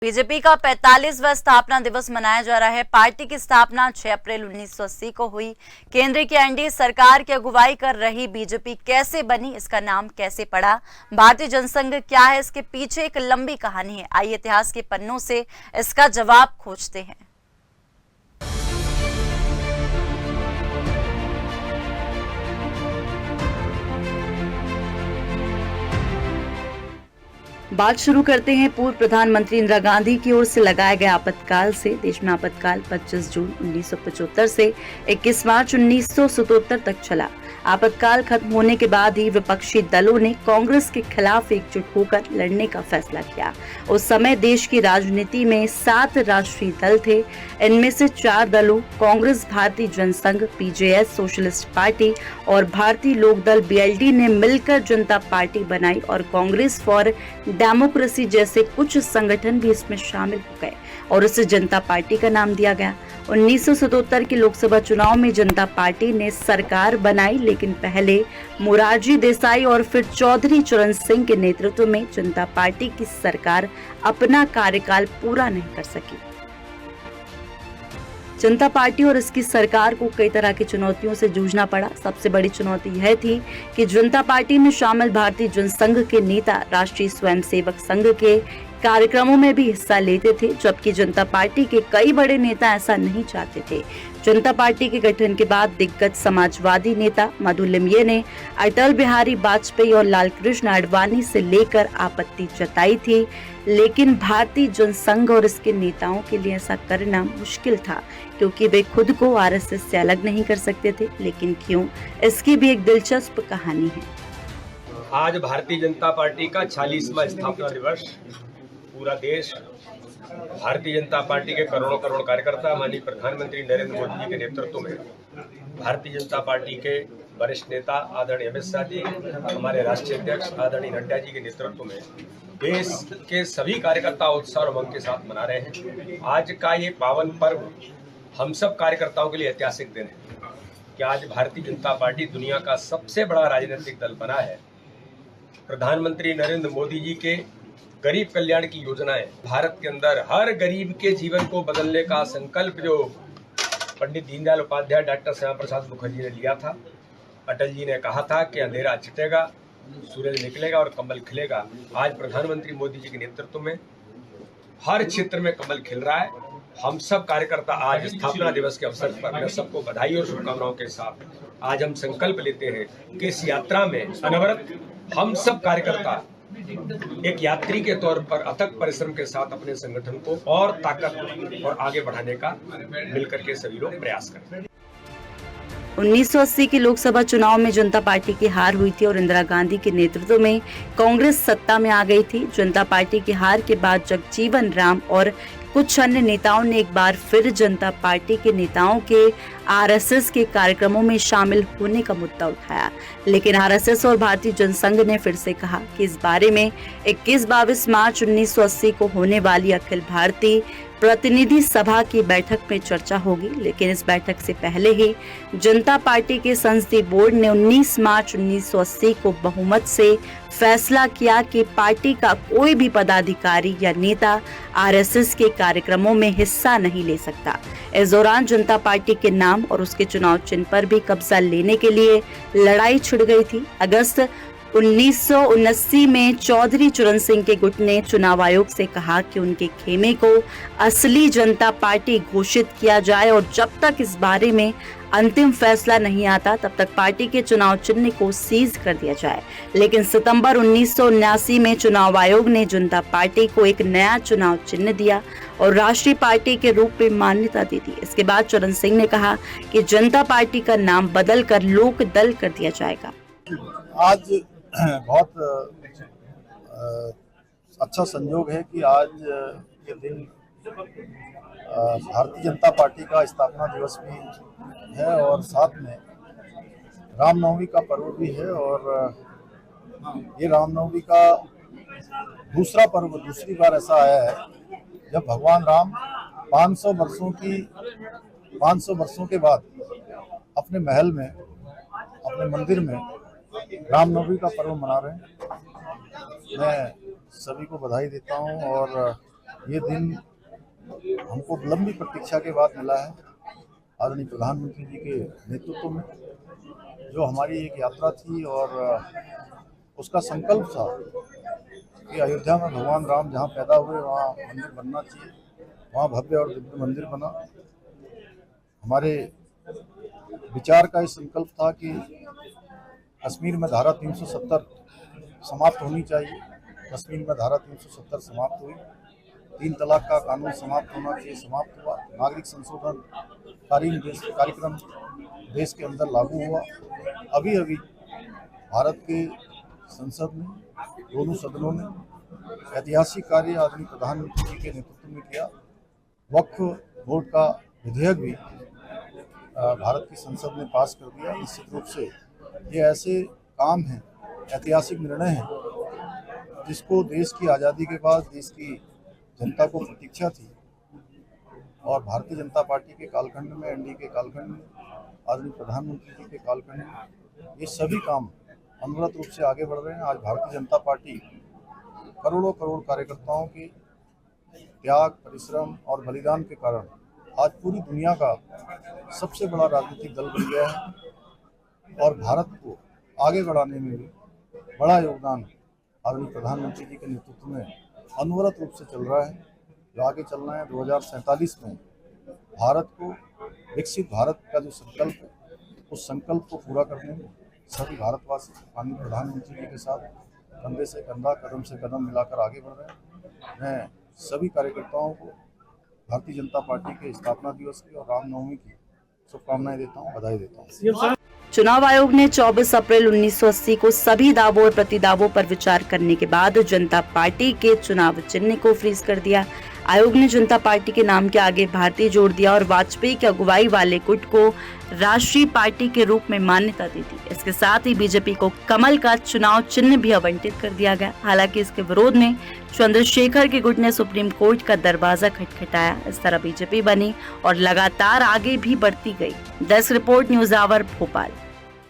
BJP का 45वां स्थापना दिवस मनाया जा रहा है। पार्टी की स्थापना 6 अप्रैल 1980 को हुई। केंद्र की एनडीए सरकार की अगुवाई कर रही बीजेपी कैसे बनी, इसका नाम कैसे पड़ा, भारतीय जनसंघ क्या है, इसके पीछे एक लंबी कहानी है। आइए इतिहास के पन्नों से इसका जवाब खोजते हैं। बात शुरू करते हैं पूर्व प्रधानमंत्री इंदिरा गांधी की ओर से लगाए गए आपातकाल से। देश में आपातकाल 25 जून 1975 से 21 मार्च 1977 तक चला। आपातकाल खत्म होने के बाद ही विपक्षी दलों ने कांग्रेस के खिलाफ एकजुट होकर लड़ने का फैसला किया। उस समय देश की राजनीति में 7 राष्ट्रीय दल थे। इनमें से 4 दलों कांग्रेस, भारतीय जनसंघ, पीजेएस, सोशलिस्ट पार्टी और भारतीय लोकदल बीएलडी ने मिलकर जनता पार्टी बनाई और कांग्रेस फॉर डेमोक्रेसी जैसे कुछ संगठन भी इसमें शामिल हो गए और उसे जनता पार्टी का नाम दिया गया। 1977 के लोकसभा चुनाव में जनता पार्टी ने सरकार बनाई, लेकिन पहले मोरारजी देसाई और फिर चौधरी चरण सिंह के नेतृत्व में जनता पार्टी की सरकार अपना कार्यकाल पूरा नहीं कर सकी। जनता पार्टी और इसकी सरकार को कई तरह की चुनौतियों से जूझना पड़ा। सबसे बड़ी चुनौती यह थी कि जनता पार्टी में शामिल भारतीय जनसंघ के नेता राष्ट्रीय स्वयंसेवक संघ के कार्यक्रमों में भी हिस्सा लेते थे, जबकि जनता पार्टी के कई बड़े नेता ऐसा नहीं चाहते थे। जनता पार्टी के गठन के बाद दिग्गज समाजवादी नेता मधु लिमये ने अटल बिहारी वाजपेयी और लालकृष्ण आडवाणी से लेकर आपत्ति जताई थी, लेकिन भारतीय जनसंघ और इसके नेताओं के लिए ऐसा करना मुश्किल था, क्योंकि वे खुद को आरएसएस से अलग नहीं कर सकते थे। लेकिन क्यों, इसकी भी एक दिलचस्प कहानी है। आज भारतीय जनता पार्टी का 46वां स्थापना दिवस। पूरा देश भारतीय जनता पार्टी के करोड़ों कार्यकर्ता माननीय प्रधानमंत्री नरेंद्र मोदी जी के नेतृत्व में, भारतीय जनता पार्टी के वरिष्ठ नेता आदरणीय अमित शाह जी, हमारे राष्ट्रीय अध्यक्ष आदरणीय नड्डा जी के नेतृत्व में देश के सभी कार्यकर्ता उत्साह और उमंग के साथ मना रहे हैं। आज का ये पावन पर्व हम सब कार्यकर्ताओं के लिए ऐतिहासिक दिन है कि आज भारतीय जनता पार्टी दुनिया का सबसे बड़ा राजनीतिक दल बना है। प्रधानमंत्री नरेंद्र मोदी जी के गरीब कल्याण की योजनाएं, भारत के अंदर हर गरीब के जीवन को बदलने का संकल्प जो पंडित दीनदयाल उपाध्याय, डॉक्टर श्यामा प्रसाद मुखर्जी ने लिया था। अटल जी ने कहा था कि अंधेरा छिटेगा, सूरज निकलेगा और कमल खिलेगा। आज प्रधानमंत्री मोदी जी के नेतृत्व में हर क्षेत्र में कमल खिल रहा है। हम सब कार्यकर्ता आज स्थापना दिवस के अवसर पर मैं सबको बधाई और शुभकामनाओं के साथ आज हम संकल्प लेते हैं कि इस यात्रा में अनवरत हम सब कार्यकर्ता एक यात्री के तौर पर अथक परिश्रम के साथ अपने संगठन को और ताकत और आगे बढ़ाने का मिलकर के सभी लोग प्रयास करें। 1980 के लोकसभा चुनाव में जनता पार्टी की हार हुई थी और इंदिरा गांधी के नेतृत्व में कांग्रेस सत्ता में आ गई थी। जनता पार्टी की हार के बाद जगजीवन राम और कुछ अन्य नेताओं ने एक बार फिर जनता पार्टी के नेताओं के आरएसएस के कार्यक्रमों में शामिल होने का मुद्दा उठाया, लेकिन आरएसएस और भारतीय जनसंघ ने फिर से कहा कि इस बारे में 21-22 मार्च 1980 को होने वाली अखिल भारतीय प्रतिनिधि सभा की बैठक में चर्चा होगी। लेकिन इस बैठक से पहले ही जनता पार्टी के संसदीय बोर्ड ने 19 मार्च 1980 को बहुमत से फैसला किया कि पार्टी का कोई भी पदाधिकारी या नेता आरएसएस के कार्यक्रमों में हिस्सा नहीं ले सकता। इस दौरान जनता पार्टी के नाम और उसके चुनाव चिन्ह पर भी कब्जा लेने के लिए लड़ाई छिड़ गई थी। अगस्त 1979 में चौधरी चरण सिंह के गुट ने चुनाव आयोग से कहा कि उनके खेमे को असली जनता पार्टी घोषित किया जाए और जब तक इस बारे में अंतिम फैसला नहीं आता तब तक पार्टी के चुनाव चिन्ह को सीज कर दिया जाए। लेकिन सितंबर 1979 में चुनाव आयोग ने जनता पार्टी को एक नया चुनाव चिन्ह दिया और राष्ट्रीय पार्टी के रूप में मान्यता दी थी। इसके बाद चरण सिंह ने कहा कि जनता पार्टी का नाम बदलकर लोक दल कर दिया जाएगा। आज बहुत अच्छा संयोग है कि आज के दिन भारतीय जनता पार्टी का स्थापना दिवस भी है और साथ में रामनवमी का पर्व भी है। और ये रामनवमी का दूसरा पर्व दूसरी बार ऐसा आया है जब भगवान राम 500 वर्षों के बाद अपने महल में, अपने मंदिर में रामनवमी का पर्व मना रहे हैं। मैं सभी को बधाई देता हूं और ये दिन हमको लंबी प्रतीक्षा के बाद मिला है। आदरणीय प्रधानमंत्री जी के नेतृत्व में जो हमारी एक यात्रा थी और उसका संकल्प था कि अयोध्या में भगवान राम जहाँ पैदा हुए वहाँ मंदिर बनना चाहिए, वहाँ भव्य और दिव्य मंदिर बना। हमारे विचार का ये संकल्प था कि कश्मीर में धारा 370 समाप्त होनी चाहिए। कश्मीर में धारा 370 समाप्त हुई। 3 तलाक का कानून समाप्त होना चाहिए, समाप्त हुआ। नागरिक संशोधन कार्यक्रम देश के अंदर लागू हुआ। अभी अभी भारत के संसद में दोनों सदनों ने ऐतिहासिक कार्य आदरणीय प्रधानमंत्री जी के नेतृत्व में किया। वक्फ बोर्ड का विधेयक भी भारत की संसद ने पास कर दिया। निश्चित रूप से ये ऐसे काम हैं, ऐतिहासिक निर्णय हैं जिसको देश की आज़ादी के बाद देश की जनता को प्रतीक्षा थी और भारतीय जनता पार्टी के कालखंड में, एनडीए के कालखंड में, आदरणीय प्रधानमंत्री जी के कालखंड में ये सभी काम अनवरत रूप से आगे बढ़ रहे हैं। आज भारतीय जनता पार्टी करोड़ों करोड़ कार्यकर्ताओं के त्याग, परिश्रम और बलिदान के कारण आज पूरी दुनिया का सबसे बड़ा राजनीतिक दल बन गया है और भारत को आगे बढ़ाने में भी बड़ा योगदान आदरणीय प्रधानमंत्री जी के नेतृत्व में अनवरत रूप से चल रहा है। जो आगे चलना है 2047 में भारत को विकसित भारत का जो संकल्प है, उस संकल्प को पूरा करने में सभी भारतवासी माननीय प्रधानमंत्री जी के साथ कंधे से कंधा, कदम से कदम मिलाकर आगे बढ़ रहे हैं। मैं सभी कार्यकर्ताओं को भारतीय जनता पार्टी के स्थापना दिवस की और रामनवमी की शुभकामनाएं देता हूँ, बधाई देता हूँ। चुनाव आयोग ने 24 अप्रैल 1980 को सभी दावों और प्रतिदावों पर विचार करने के बाद जनता पार्टी के चुनाव चिन्ह को फ्रीज कर दिया। आयोग ने जनता पार्टी के नाम के आगे भारतीय जोड़ दिया और वाजपेयी की अगुवाई वाले गुट को राष्ट्रीय पार्टी के रूप में मान्यता दी थी। इसके साथ ही बीजेपी को कमल का चुनाव चिन्ह भी आवंटित कर दिया गया। हालांकि इसके विरोध में चंद्रशेखर के गुट ने सुप्रीम कोर्ट का दरवाजा खटखटाया। इस तरह बीजेपी बनी और लगातार आगे भी बढ़ती गई। Desk report, news hour, Bhopal.